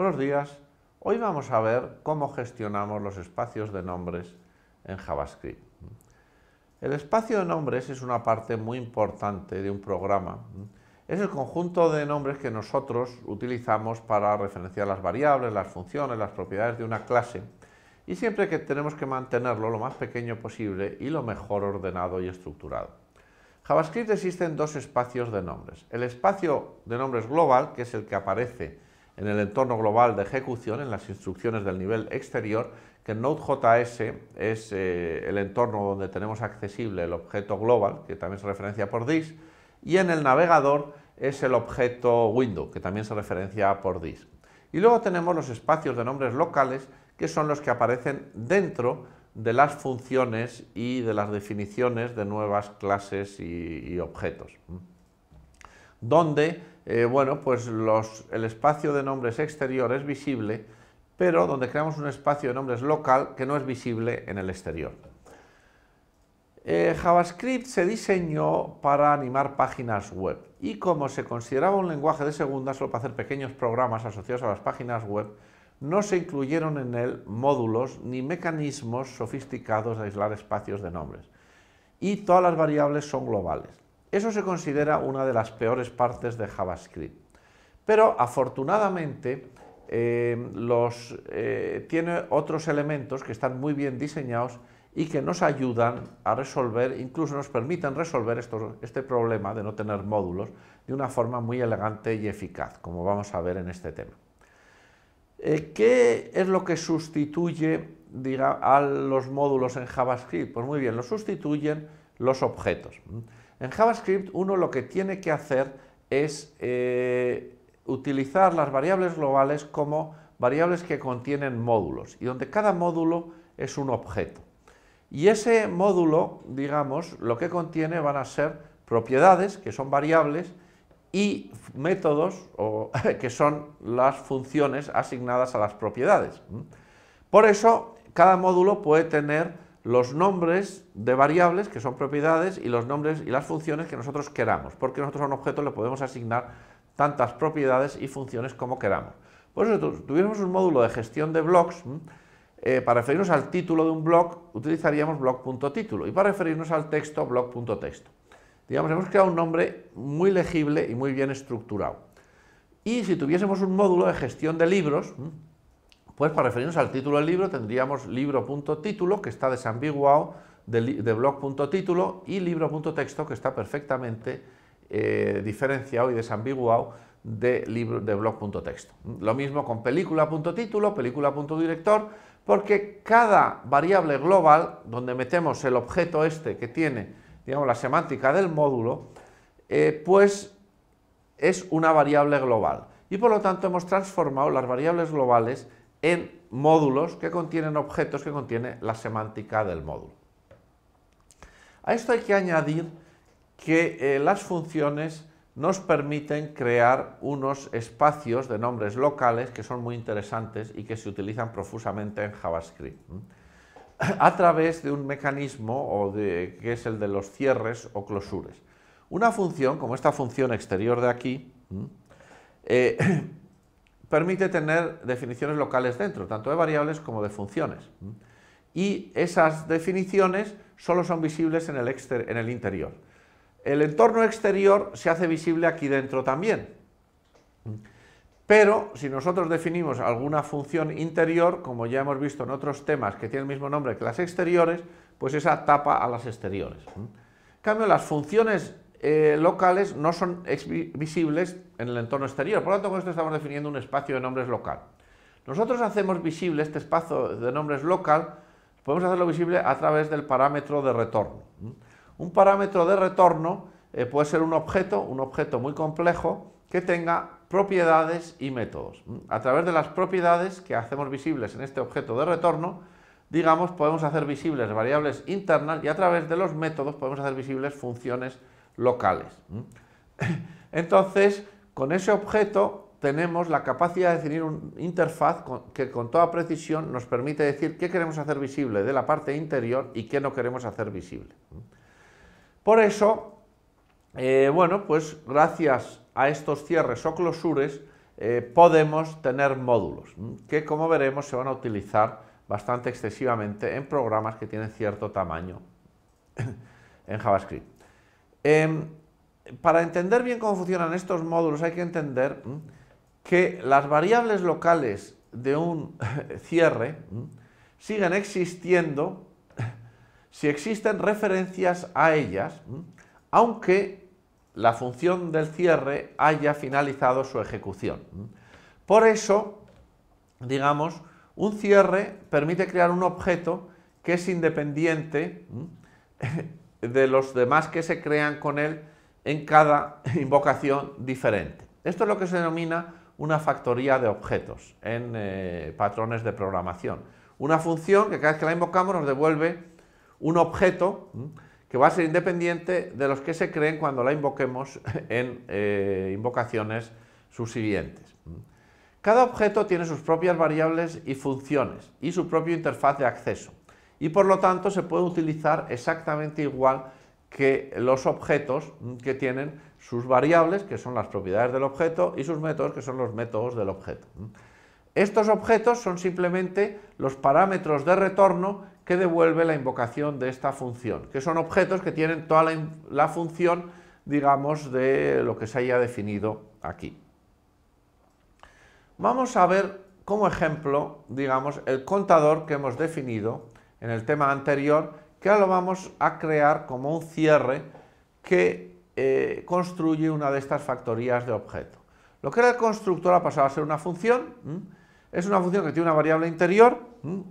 Buenos días. Hoy vamos a ver cómo gestionamos los espacios de nombres en JavaScript. El espacio de nombres es una parte muy importante de un programa. Es el conjunto de nombres que nosotros utilizamos para referenciar las variables, las funciones, las propiedades de una clase, y siempre que tenemos que mantenerlo lo más pequeño posible y lo mejor ordenado y estructurado. En JavaScript existen dos espacios de nombres. El espacio de nombres global, que es el que aparece en el entorno global de ejecución, en las instrucciones del nivel exterior, que en Node.js es el entorno donde tenemos accesible el objeto global, que también se referencia por this, y en el navegador es el objeto window, que también se referencia por this. Y luego tenemos los espacios de nombres locales, que son los que aparecen dentro de las funciones y de las definiciones de nuevas clases y objetos, donde el espacio de nombres exterior es visible, pero donde creamos un espacio de nombres local que no es visible en el exterior. JavaScript se diseñó para animar páginas web y como se consideraba un lenguaje de segunda solo para hacer pequeños programas asociados a las páginas web, no se incluyeron en él módulos ni mecanismos sofisticados de aislar espacios de nombres. Y todas las variables son globales. Eso se considera una de las peores partes de JavaScript. Pero afortunadamente tiene otros elementos que están muy bien diseñados y que nos ayudan a resolver, incluso nos permiten resolver este problema de no tener módulos de una forma muy elegante y eficaz, como vamos a ver en este tema. ¿Qué es lo que sustituye a los módulos en JavaScript? Pues muy bien, lo sustituyen los objetos. En JavaScript uno lo que tiene que hacer es utilizar las variables globales como variables que contienen módulos y donde cada módulo es un objeto. Y ese módulo, digamos, lo que contiene van a ser propiedades, que son variables, y métodos, que son las funciones asignadas a las propiedades. Por eso, cada módulo puede tener los nombres de variables, que son propiedades, y los nombres y las funciones que nosotros queramos, porque nosotros a un objeto le podemos asignar tantas propiedades y funciones como queramos. Por eso, si tuviéramos un módulo de gestión de blogs, para referirnos al título de un blog, utilizaríamos blog.título, y para referirnos al texto, blog.texto. Digamos, hemos creado un nombre muy legible y muy bien estructurado. Y si tuviésemos un módulo de gestión de libros, pues para referirnos al título del libro tendríamos libro.título, que está desambiguado de blog.título, y libro.texto, que está perfectamente diferenciado y desambiguado de blog.texto. Lo mismo con película.título, película.director, porque cada variable global, donde metemos el objeto este que tiene, digamos, la semántica del módulo, pues es una variable global. Y por lo tanto hemos transformado las variables globales en módulos que contienen objetos que contienen la semántica del módulo. A esto hay que añadir que las funciones nos permiten crear unos espacios de nombres locales que son muy interesantes y que se utilizan profusamente en JavaScript a través de un mecanismo que es el de los cierres o closures. Una función, como esta función exterior de aquí, permite tener definiciones locales dentro, tanto de variables como de funciones. Y esas definiciones solo son visibles en el interior. El entorno exterior se hace visible aquí dentro también. Pero si nosotros definimos alguna función interior, como ya hemos visto en otros temas que tienen el mismo nombre que las exteriores, pues esa tapa a las exteriores. En cambio, las funciones locales no son visibles en el entorno exterior, por lo tanto con esto estamos definiendo un espacio de nombres local. Nosotros hacemos visible este espacio de nombres local, podemos hacerlo visible a través del parámetro de retorno. Un parámetro de retorno puede ser un objeto muy complejo que tenga propiedades y métodos. A través de las propiedades que hacemos visibles en este objeto de retorno, digamos, podemos hacer visibles variables internas y a través de los métodos podemos hacer visibles funciones locales. Entonces, con ese objeto tenemos la capacidad de definir una interfaz que con toda precisión nos permite decir qué queremos hacer visible de la parte interior y qué no queremos hacer visible. Por eso, pues gracias a estos cierres o closures podemos tener módulos, que como veremos se van a utilizar bastante excesivamente en programas que tienen cierto tamaño en JavaScript. Para entender bien cómo funcionan estos módulos hay que entender que las variables locales de un cierre siguen existiendo si existen referencias a ellas, aunque la función del cierre haya finalizado su ejecución. Por eso, digamos, un cierre permite crear un objeto que es independiente de los demás que se crean con él en cada invocación diferente. Esto es lo que se denomina una factoría de objetos en patrones de programación. Una función que cada vez que la invocamos nos devuelve un objeto que va a ser independiente de los que se creen cuando la invoquemos en invocaciones subsiguientes. Cada objeto tiene sus propias variables y funciones y su propia interfaz de acceso y por lo tanto se puede utilizar exactamente igual que los objetos que tienen sus variables, que son las propiedades del objeto, y sus métodos, que son los métodos del objeto. Estos objetos son simplemente los parámetros de retorno que devuelve la invocación de esta función, que son objetos que tienen toda la función, digamos, de lo que se haya definido aquí. Vamos a ver como ejemplo, digamos, el contador que hemos definido en el tema anterior, que ahora lo vamos a crear como un cierre que construye una de estas factorías de objeto. Lo que era el constructor ha pasado a ser una función. Es una función que tiene una variable interior,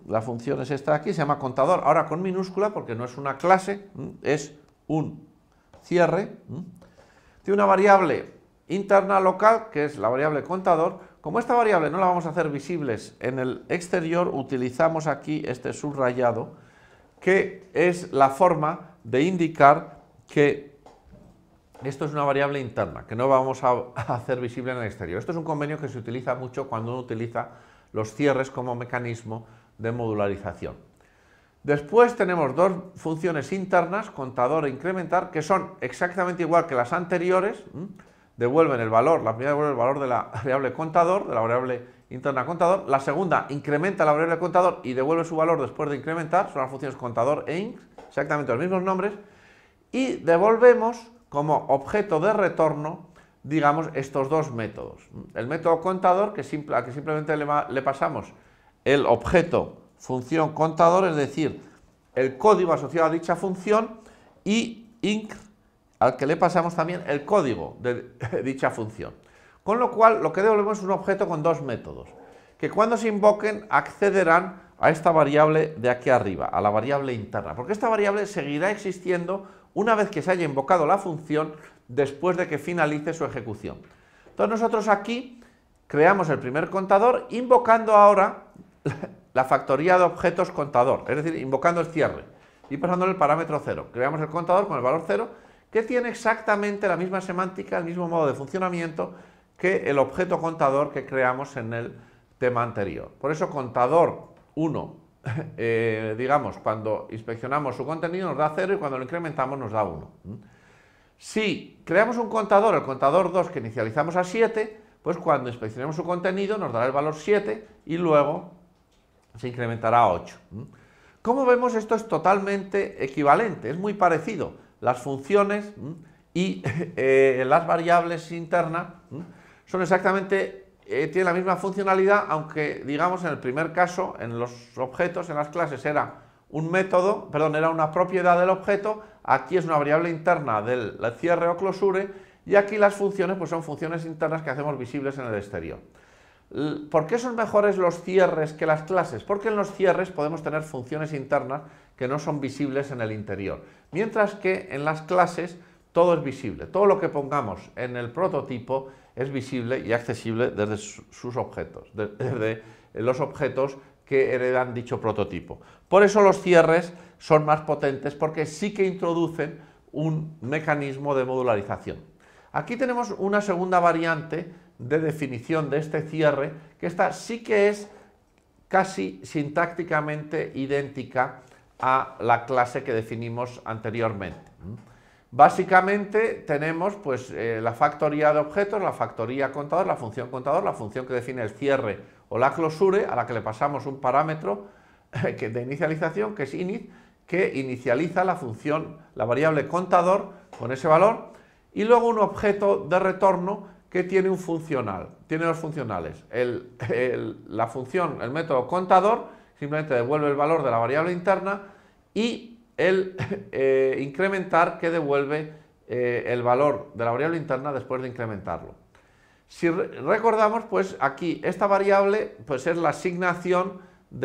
la función es esta de aquí, se llama contador, ahora con minúscula porque no es una clase, es un cierre. Tiene una variable interna local, que es la variable contador. Como esta variable no la vamos a hacer visibles en el exterior, utilizamos aquí este subrayado, que es la forma de indicar que esto es una variable interna, que no vamos a hacer visible en el exterior. Esto es un convenio que se utiliza mucho cuando uno utiliza los cierres como mecanismo de modularización. Después tenemos dos funciones internas, contador e incrementar, que son exactamente igual que las anteriores, devuelven el valor, la primera devuelve el valor de la variable contador, de la variable interna contador, la segunda incrementa la variable contador y devuelve su valor después de incrementar, son las funciones contador e inc, exactamente los mismos nombres, y devolvemos como objeto de retorno, digamos, estos dos métodos. El método contador, que simplemente le pasamos el objeto función contador, es decir, el código asociado a dicha función, y inc, al que le pasamos también el código de dicha función. Con lo cual, lo que devolvemos es un objeto con dos métodos, que cuando se invoquen accederán a esta variable de aquí arriba, a la variable interna, porque esta variable seguirá existiendo una vez que se haya invocado la función después de que finalice su ejecución. Entonces nosotros aquí creamos el primer contador invocando ahora la factoría de objetos contador, es decir, invocando el cierre y pasándole el parámetro 0. Creamos el contador con el valor 0, que tiene exactamente la misma semántica, el mismo modo de funcionamiento que el objeto contador que creamos en el tema anterior. Por eso contador 1, digamos, cuando inspeccionamos su contenido nos da 0 y cuando lo incrementamos nos da 1. Si creamos un contador, el contador 2 que inicializamos a 7, pues cuando inspeccionemos su contenido nos dará el valor 7 y luego se incrementará a 8. Como vemos, esto es totalmente equivalente, es muy parecido. Las funciones y las variables internas son exactamente, tienen la misma funcionalidad, aunque digamos en el primer caso, en los objetos, en las clases era un método, perdón, era una propiedad del objeto, aquí es una variable interna del cierre o closure, y aquí las funciones pues son funciones internas que hacemos visibles en el exterior. ¿Por qué son mejores los cierres que las clases? Porque en los cierres podemos tener funciones internas que no son visibles en el interior, mientras que en las clases todo es visible. Todo lo que pongamos en el prototipo es visible y accesible desde sus objetos, desde los objetos que heredan dicho prototipo. Por eso los cierres son más potentes, porque sí que introducen un mecanismo de modularización. Aquí tenemos una segunda variante de definición de este cierre, que esta sí que es casi sintácticamente idéntica a la clase que definimos anteriormente. Básicamente tenemos pues, la factoría de objetos, la factoría contador, la función que define el cierre o la closure, a la que le pasamos un parámetro de inicialización, que es init, que inicializa la función, la variable contador con ese valor, y luego un objeto de retorno que tiene un funcional, tiene dos funcionales. La función, el método contador, simplemente devuelve el valor de la variable interna, y el incrementar, que devuelve el valor de la variable interna después de incrementarlo. Si recordamos, pues aquí esta variable pues es la asignación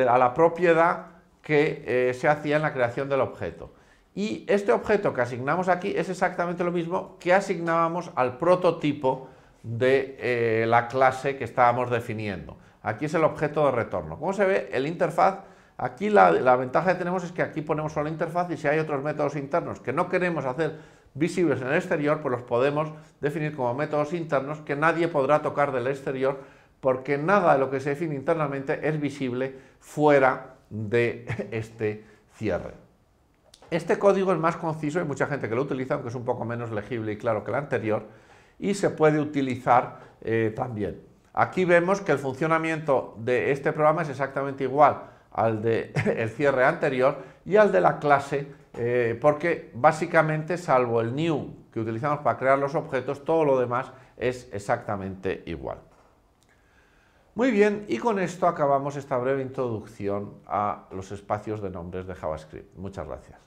a la propiedad que se hacía en la creación del objeto. Y este objeto que asignamos aquí es exactamente lo mismo que asignábamos al prototipo de la clase que estábamos definiendo. Aquí es el objeto de retorno. Como se ve, el interfaz, aquí la ventaja que tenemos es que aquí ponemos solo la interfaz, y si hay otros métodos internos que no queremos hacer visibles en el exterior, pues los podemos definir como métodos internos que nadie podrá tocar del exterior, porque nada de lo que se define internamente es visible fuera de este cierre. Este código es más conciso, hay mucha gente que lo utiliza, aunque es un poco menos legible y claro que el anterior, y se puede utilizar también. Aquí vemos que el funcionamiento de este programa es exactamente igual al del cierre anterior y al de la clase, porque básicamente, salvo el new que utilizamos para crear los objetos, todo lo demás es exactamente igual. Muy bien, y con esto acabamos esta breve introducción a los espacios de nombres de JavaScript. Muchas gracias.